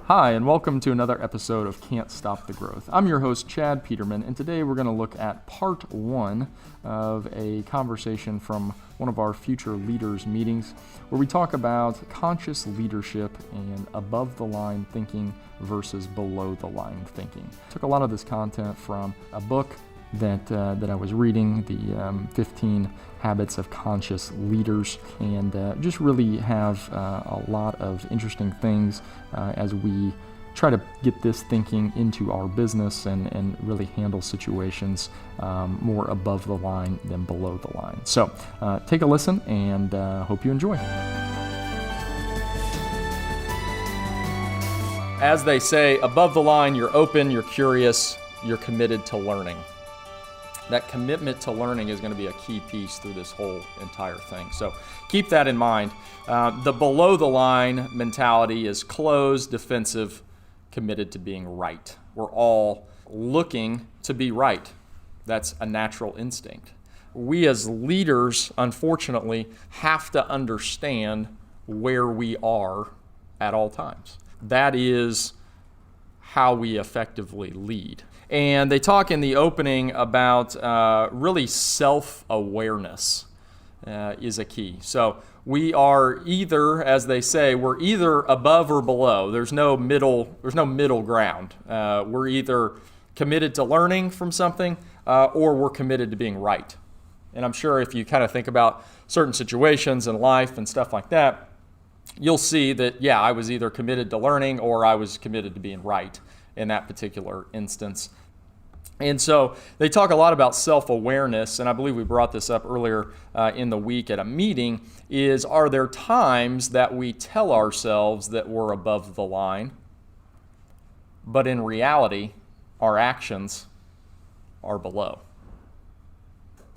Hi, and welcome to another episode of Can't Stop the Growth. I'm your host, Chad Peterman, and today we're going to look at part one of a conversation from one of our future leaders meetings where we talk about conscious leadership and above-the-line thinking versus below-the-line thinking. Took a lot of this content from a book that I was reading, the 15 Habits of Conscious Leaders, and just really have a lot of interesting things as we try to get this thinking into our business and really handle situations more above the line than below the line. So take a listen and hope you enjoy. As they say, above the line, you're open, you're curious, you're committed to learning. That commitment to learning is going to be a key piece through this whole entire thing. So keep that in mind. The below the line mentality is closed, defensive, committed to being right. We're all looking to be right. That's a natural instinct. We as leaders, unfortunately, have to understand where we are at all times. That is how we effectively lead. And they talk in the opening about really self-awareness is a key. So we are either, as they say, we're either above or below. There's no middle ground. We're either committed to learning from something or we're committed to being right. And I'm sure if you kind of think about certain situations in life and stuff like that, you'll see that, yeah, I was either committed to learning or I was committed to being right in that particular instance. And so they talk a lot about self-awareness, and I believe we brought this up earlier in the week at a meeting, are there times that we tell ourselves that we're above the line, but in reality, our actions are below?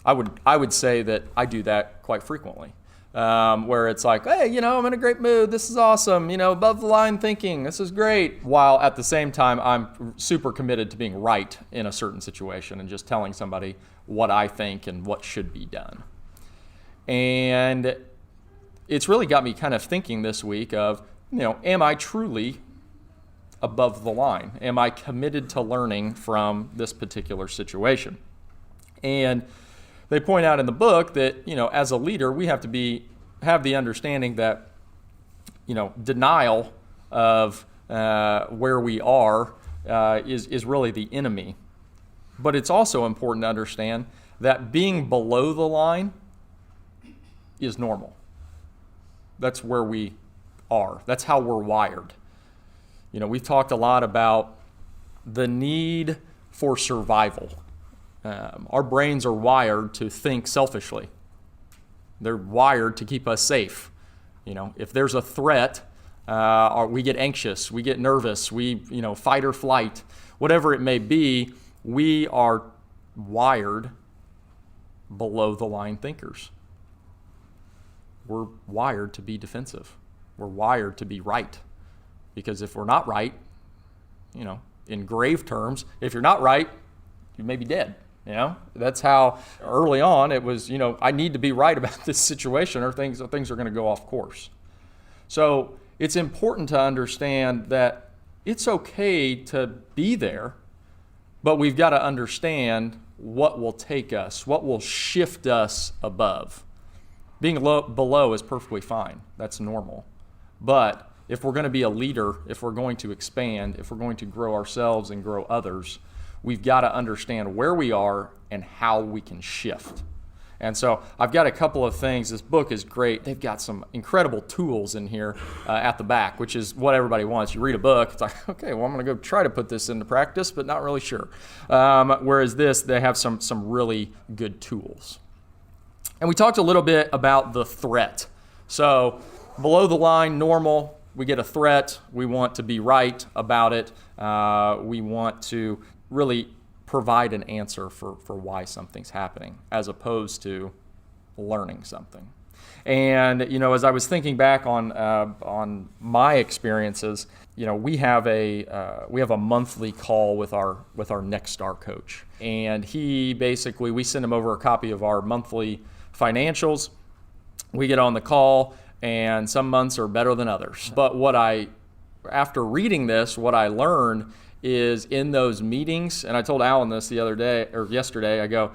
I would say that I do that quite frequently. Where it's like, hey, I'm in a great mood. This is awesome. Above the line thinking. This is great. While at the same time, I'm super committed to being right in a certain situation and just telling somebody what I think and what should be done. And it's really got me kind of thinking this week of, am I truly above the line? Am I committed to learning from this particular situation? And they point out in the book that, as a leader, we have to have the understanding that, denial of where we are is really the enemy. But it's also important to understand that being below the line is normal. That's where we are. That's how we're wired. We've talked a lot about the need for survival. Our brains are wired to think selfishly. They're wired to keep us safe. If there's a threat, we get anxious, we get nervous, we, fight or flight, whatever it may be, we are wired below the line thinkers. We're wired to be defensive. We're wired to be right. Because if we're not right, in grave terms, if you're not right, you may be dead. That's how early on it was, I need to be right about this situation or things are going to go off course. So it's important to understand that it's okay to be there, but we've got to understand what will take us, what will shift us above. Being below is perfectly fine. That's normal. But if we're going to be a leader, if we're going to expand, if we're going to grow ourselves and grow others, we've got to understand where we are and how we can shift. And so I've got a couple of things. This book is great. They've got some incredible tools in here at the back, which is what everybody wants. You read a book, it's like, okay, well, I'm going to go try to put this into practice, but not really sure. Whereas this, they have some really good tools. And we talked a little bit about the threat. So below the line, normal, we get a threat. We want to be right about it. We want to really provide an answer for why something's happening as opposed to learning something. And, as I was thinking back on my experiences, we have a monthly call with our Next Star coach. And we send him over a copy of our monthly financials. We get on the call, and some months are better than others. But what I after reading this, what I learned is in those meetings, and I told Alan this the other day or yesterday, I go,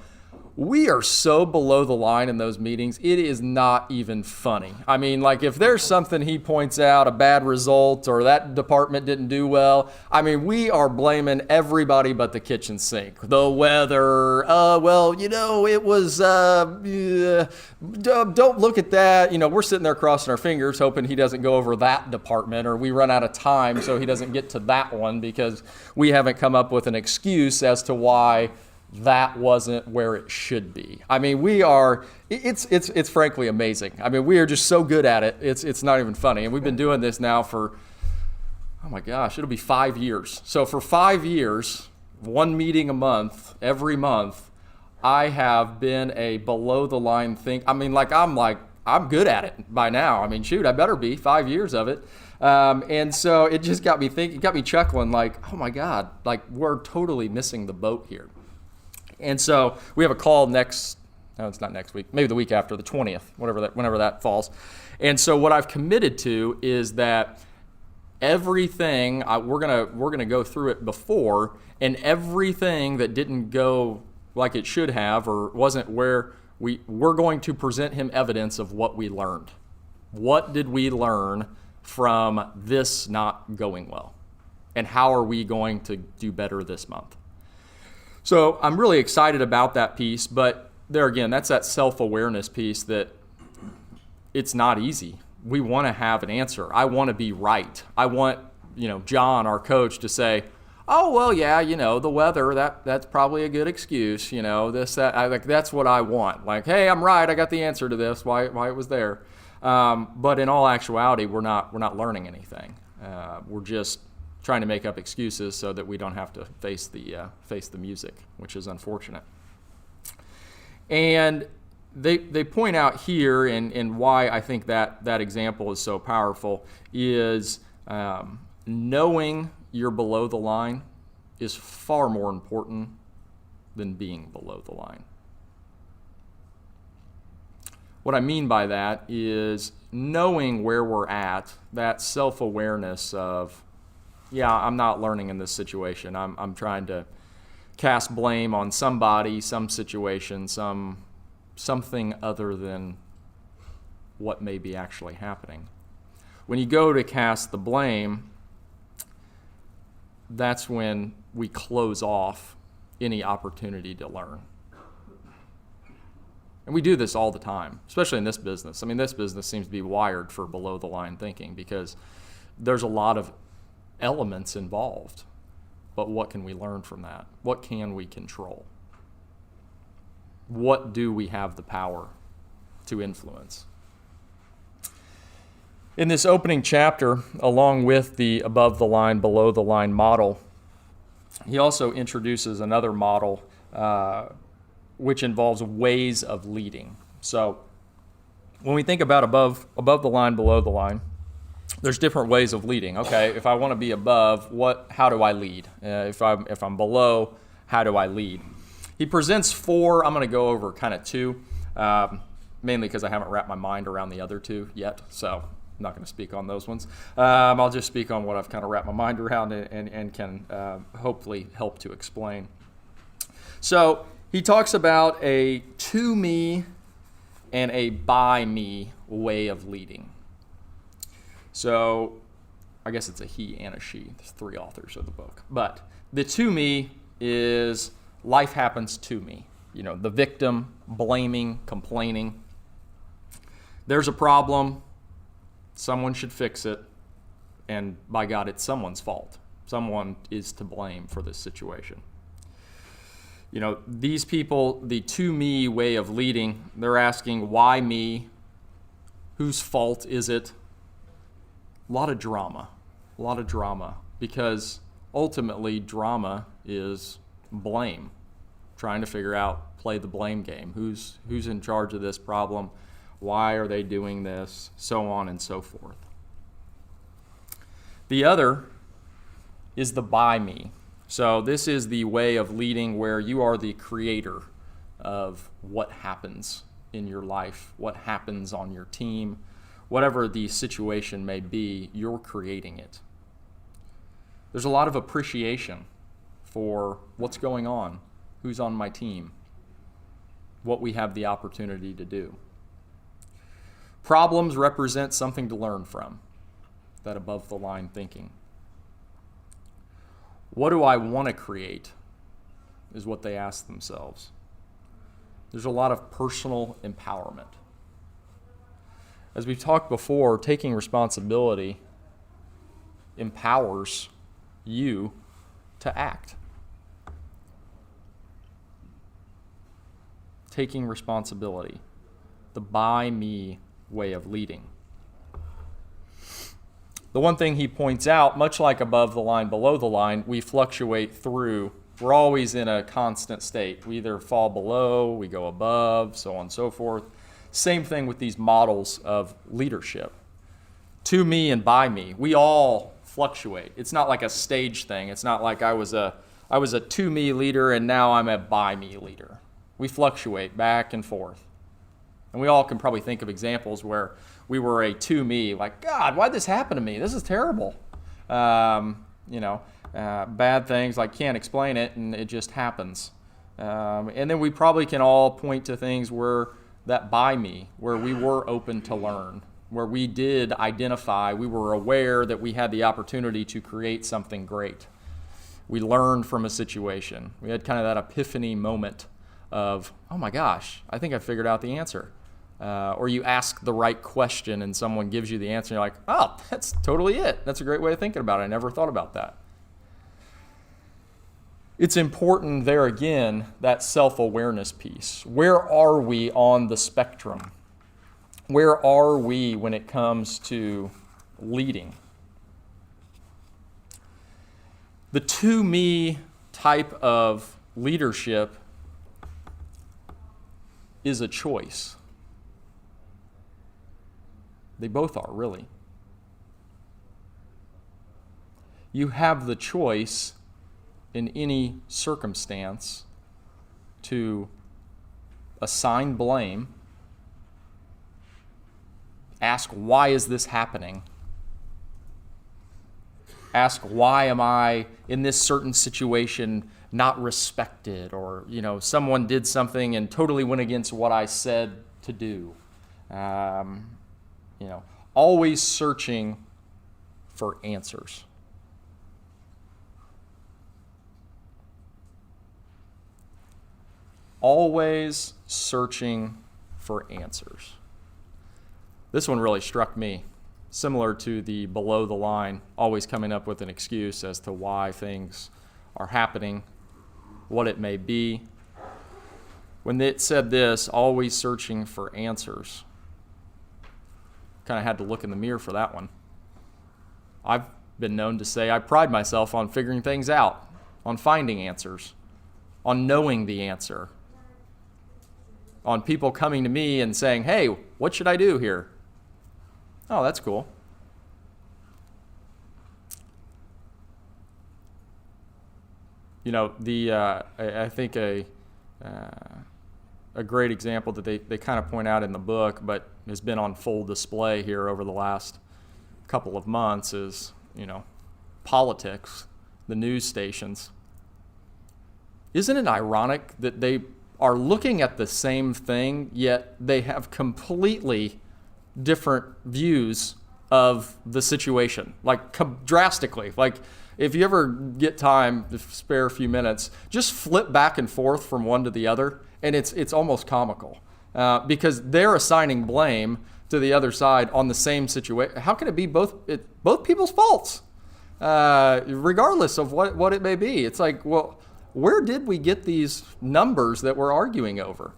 we are so below the line in those meetings, it is not even funny. I mean, like if there's something he points out, a bad result, or that department didn't do well, I mean, we are blaming everybody but the kitchen sink. The weather, it was, don't look at that. We're sitting there crossing our fingers, hoping he doesn't go over that department, or we run out of time so he doesn't get to that one because we haven't come up with an excuse as to why that wasn't where it should be. I mean, it's frankly amazing. I mean, we are just so good at it. It's not even funny. And we've been doing this now for, oh my gosh, it'll be 5 years. So for 5 years, one meeting a month, every month, I have been a below the line I mean, I'm good at it by now. I mean, shoot, I better be 5 years of it. And so it just got me thinking, it got me chuckling like, oh my God, like we're totally missing the boat here. And so we have a call it's not next week, maybe the week after, the 20th, whenever that falls. And so what I've committed to is that everything, we're gonna go through it before, and everything that didn't go like it should have or wasn't where we're going to present him evidence of what we learned. What did we learn from this not going well? And how are we going to do better this month? So I'm really excited about that piece, but there again, that's that self-awareness piece that it's not easy. We want to have an answer. I want to be right. I want, John, our coach, to say, oh, well, yeah, the weather, that's probably a good excuse, that's what I want. Like, hey, I'm right. I got the answer to this, why it was there. But in all actuality, we're not learning anything. We're just trying to make up excuses so that we don't have to face the music, which is unfortunate. And they point out here, and why I think that example is so powerful, is knowing you're below the line is far more important than being below the line. What I mean by that is knowing where we're at, that self-awareness of, yeah, I'm not learning in this situation. I'm trying to cast blame on somebody, some situation, something other than what may be actually happening. When you go to cast the blame, that's when we close off any opportunity to learn. And we do this all the time, especially in this business. I mean, this business seems to be wired for below the line thinking because there's a lot of elements involved. But what can we learn from that? What can we control? What do we have the power to influence? In this opening chapter, along with the above the line, below the line model, he also introduces another model which involves ways of leading. So when we think about above the line, below the line, there's different ways of leading. Okay, if I want to be above, how do I lead? If I'm below, how do I lead? He presents 4. I'm going to go over kind of 2, mainly because I haven't wrapped my mind around the other 2 yet. So I'm not going to speak on those ones. I'll just speak on what I've kind of wrapped my mind around and can hopefully help to explain. So he talks about a to me and a by me way of leading. So I guess it's a he and a she. There's 3 authors of the book. But the to me is life happens to me. The victim, blaming, complaining. There's a problem. Someone should fix it. And by God, it's someone's fault. Someone is to blame for this situation. These people, the to me way of leading, they're asking, why me? Whose fault is it? A lot of drama, because ultimately drama is blame, trying to figure out, play the blame game. Who's in charge of this problem? Why are they doing this? So on and so forth. The other is the by me. So this is the way of leading where you are the creator of what happens in your life, what happens on your team, whatever the situation may be, you're creating it. There's a lot of appreciation for what's going on, who's on my team, what we have the opportunity to do. Problems represent something to learn from, that above the line thinking. What do I want to create is what they ask themselves. There's a lot of personal empowerment. As we've talked before, taking responsibility empowers you to act. Taking responsibility, the by me way of leading. The one thing he points out, much like above the line, below the line, we fluctuate through. We're always in a constant state. We either fall below, we go above, so on and so forth. Same thing with these models of leadership. To me and by me, we all fluctuate. It's not like a stage thing. It's not like I was a to me leader and now I'm a by me leader. We fluctuate back and forth. And we all can probably think of examples where we were a to me, like, God, why'd this happen to me? This is terrible. Bad things, like can't explain it, and it just happens. And then we probably can all point to things where that by me, where we were open to learn, where we did identify, we were aware that we had the opportunity to create something great. We learned from a situation. We had kind of that epiphany moment of, oh my gosh, I think I figured out the answer. Or you ask the right question and someone gives you the answer and you're like, oh, that's totally it. That's a great way of thinking about it. I never thought about that. It's important there again, that self-awareness piece. Where are we on the spectrum? Where are we when it comes to leading? The to me type of leadership is a choice. They both are, really. You have the choice in any circumstance to assign blame, ask, why is this happening? Ask, why am I in this certain situation not respected? Or, someone did something and totally went against what I said to do. Always searching for answers. Always searching for answers. This one really struck me. Similar to the below the line, always coming up with an excuse as to why things are happening, what it may be. When it said this, always searching for answers, kind of had to look in the mirror for that one. I've been known to say I pride myself on figuring things out, on finding answers, on knowing the answer, on people coming to me and saying, hey, what should I do here? Oh, that's cool. I think a great example that they kind of point out in the book, but has been on full display here over the last couple of months is, politics, the news stations. Isn't it ironic that they are looking at the same thing, yet they have completely different views of the situation, like drastically. Like, if you ever get time to spare a few minutes, just flip back and forth from one to the other, and it's almost comical because they're assigning blame to the other side on the same situation. How can it be both people's faults, regardless of what it may be? It's like, well, where did we get these numbers that we're arguing over?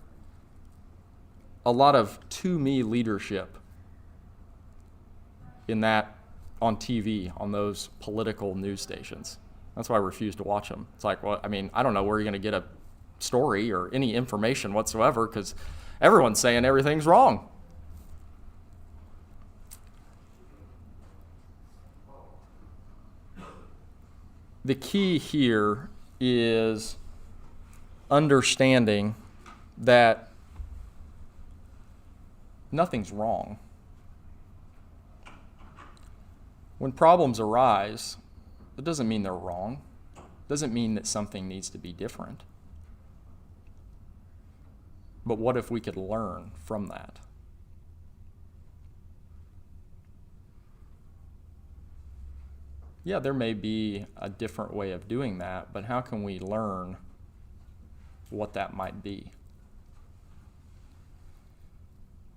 A lot of to-me leadership in that on TV, on those political news stations. That's why I refuse to watch them. It's like, well, I don't know where you're going to get a story or any information whatsoever because everyone's saying everything's wrong. The key here is understanding that nothing's wrong. When problems arise, It doesn't mean they're wrong. It doesn't mean that something needs to be different. But what if we could learn from that? Yeah, there may be a different way of doing that, but how can we learn what that might be?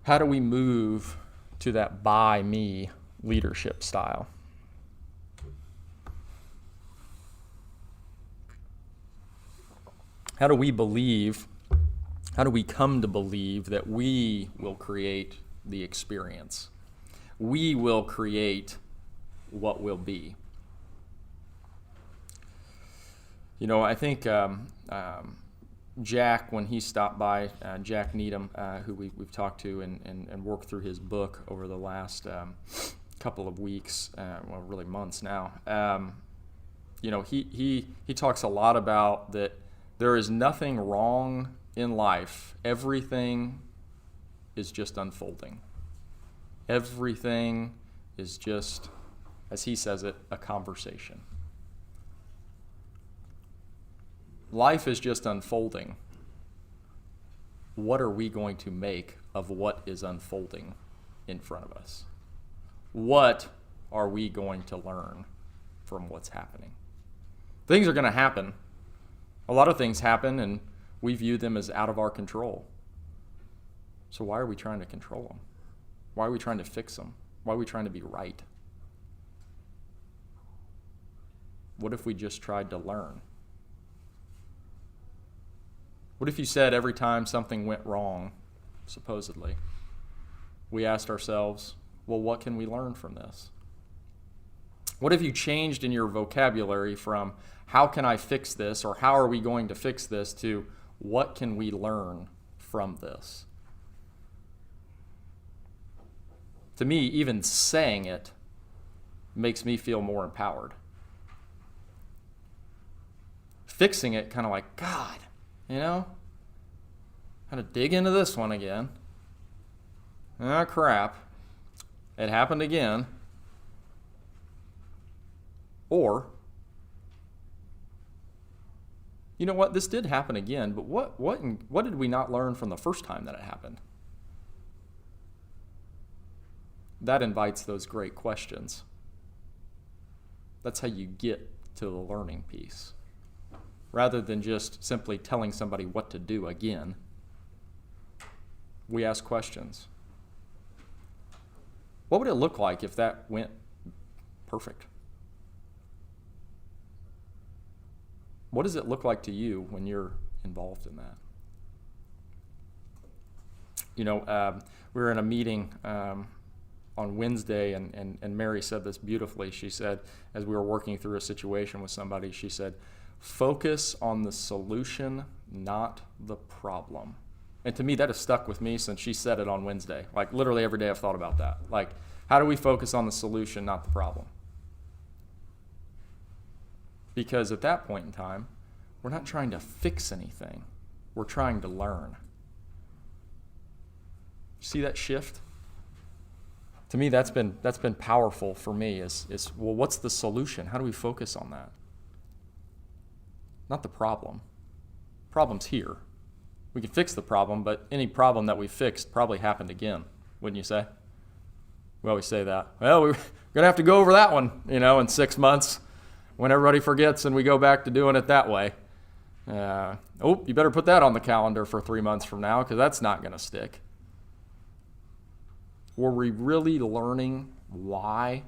How do we move to that by me leadership style? How do we come to believe that we will create the experience? We will create what will be. You know, I think Jack, when he stopped by, Jack Needham, who we've talked to and worked through his book over the last couple of weeks, well, really months now, you know, he talks a lot about that there is nothing wrong in life. Everything is just unfolding. Everything is just, as he says it, a conversation. Life is just unfolding. What are we going to make of what is unfolding in front of us? What are we going to learn from what's happening? Things are going to happen. A lot of things happen, and we view them as out of our control. So why are we trying to control them? Why are we trying to fix them? Why are we trying to be right? What if we just tried to learn? What if you said every time something went wrong, supposedly, we asked ourselves, well, what can we learn from this? What if you changed in your vocabulary from how can I fix this, or how are we going to fix this, to what can we learn from this? To me, even saying it makes me feel more empowered. Fixing it, kind of like, God, you know, had to dig into this one again. Ah, crap. It happened again. Or, you know what, this did happen again, but what did we not learn from the first time that it happened? That invites those great questions. That's how you get to the learning piece. Rather than just simply telling somebody what to do again, we ask questions. What would it look like if that went perfect? What does it look like to you when you're involved in that? You know, we were in a meeting on Wednesday, and Mary said this beautifully. She said, as we were working through a situation with somebody, she said, focus on the solution, not the problem. And to me, that has stuck with me since she said it on Wednesday. Like, literally every day I've thought about that. Like, how do we focus on the solution, not the problem? Because at that point in time, we're not trying to fix anything. We're trying to learn. See that shift? To me, that's been powerful for me is, well, what's the solution? How do we focus on that? Not the problem. Problem's here. We can fix the problem, but any problem that we fixed probably happened again, wouldn't you say? We always say that. Well, we're going to have to go over that one, you know, in 6 months when everybody forgets and we go back to doing it that way. You better put that on the calendar for 3 months from now because that's not going to stick. Were we really learning why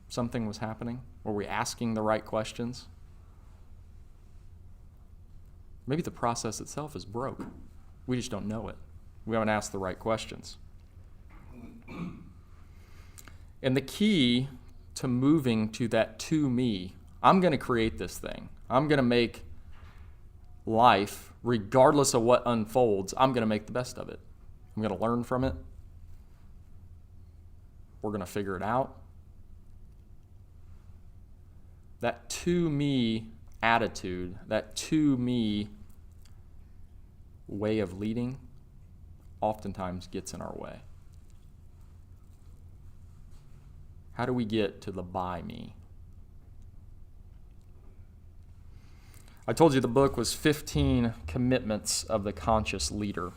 something was happening? Were we asking the right questions? Maybe the process itself is broke. We just don't know it. We haven't asked the right questions. And the key to moving to that to me, I'm going to create this thing. I'm going to make life, regardless of what unfolds, I'm going to make the best of it. I'm going to learn from it. We're going to figure it out. That to me attitude, that to me way of leading oftentimes gets in our way. How do we get to the by me? I told you the book was 15 Commitments of the Conscious Leader.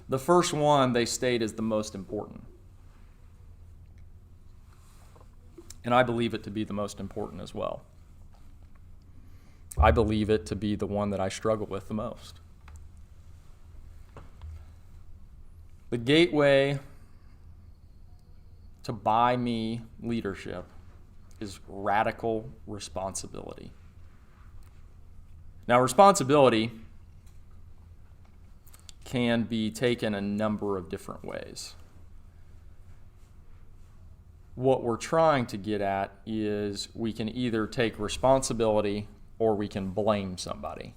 The first one they state is the most important. And I believe it to be the most important as well. I believe it to be the one that I struggle with the most. The gateway to buy me leadership is radical responsibility. Now, responsibility can be taken a number of different ways. What we're trying to get at is we can either take responsibility or we can blame somebody.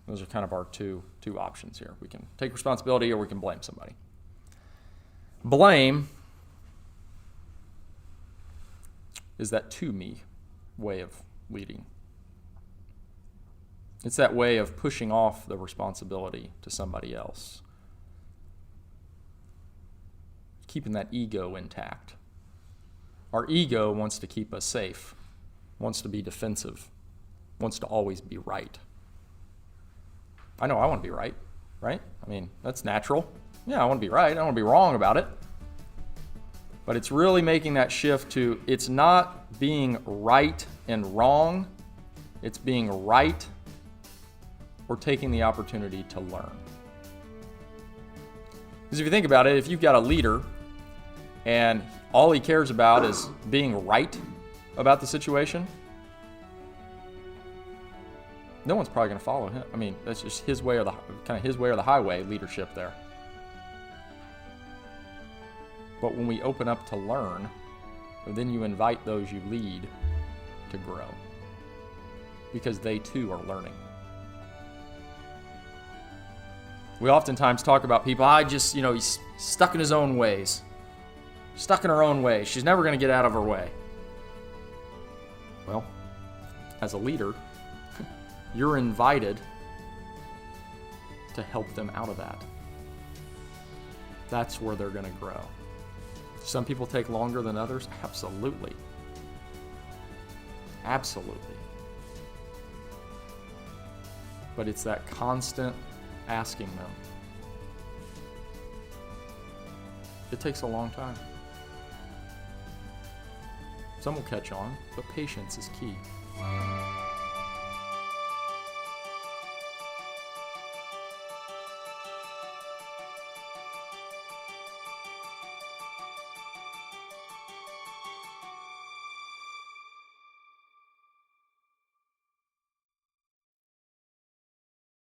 Those are kind of our two options here. We can take responsibility or we can blame somebody. Blame is that to-me way of leading. It's that way of pushing off the responsibility to somebody else. Keeping that ego intact. Our ego wants to keep us safe, wants to be defensive, wants to always be right. I know I want to be right? I mean, that's natural. Yeah, I want to be right. I don't want to be wrong about it. But it's really making that shift to, it's not being right and wrong. It's being right or taking the opportunity to learn. Because if you think about it, if you've got a leader and all he cares about is being right about the situation, no one's probably going to follow him. I mean, that's just his way or the highway leadership there. But when we open up to learn, then you invite those you lead to grow, because they too are learning. We oftentimes talk about people, he's stuck in his own ways, stuck in her own ways. She's never going to get out of her way. Well, as a leader, you're invited to help them out of that. That's where they're going to grow. Some people take longer than others. Absolutely. Absolutely. But it's that constant asking them. It takes a long time. Some will catch on, but patience is key.